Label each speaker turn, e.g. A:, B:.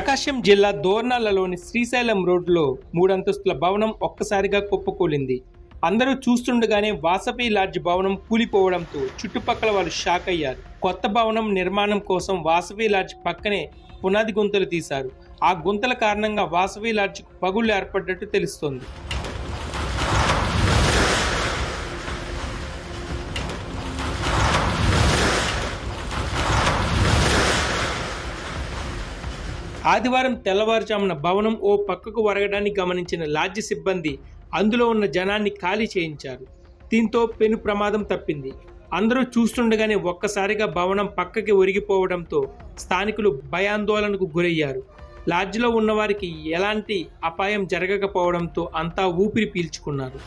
A: ప్రకాశం జిల్లా దోర్నాలలోని శ్రీశైలం రోడ్లో 3 అంతస్తుల భవనం ఒక్కసారిగా కుప్పకూలింది. అందరూ చూస్తుండగానే వాసవి లాడ్జ్ భవనం కూలిపోవడంతో చుట్టుపక్కల వాళ్ళు షాక్ అయ్యారు. కొత్త భవనం నిర్మాణం కోసం వాసవి లాడ్జ్ పక్కనే పునాది గుంతలు తీశారు. ఆ గుంతల కారణంగా వాసవి లాడ్జ్కు పగుళ్లు ఏర్పడ్డట్టు తెలుస్తోంది. ఆదివారం తెల్లవారుజామున భవనం ఓ పక్కకు వరగడాన్ని గమనించిన లాడ్జి సిబ్బంది అందులో ఉన్న జనాన్ని ఖాళీ చేయించారు. దీంతో పెను ప్రమాదం తప్పింది. అందరూ చూస్తుండగానే ఒక్కసారిగా భవనం పక్కకి ఒరిగిపోవడంతో స్థానికులు భయాందోళనకు గురయ్యారు. లాడ్జిలో ఉన్నవారికి ఎలాంటి అపాయం జరగకపోవడంతో అంతా ఊపిరి పీల్చుకున్నారు.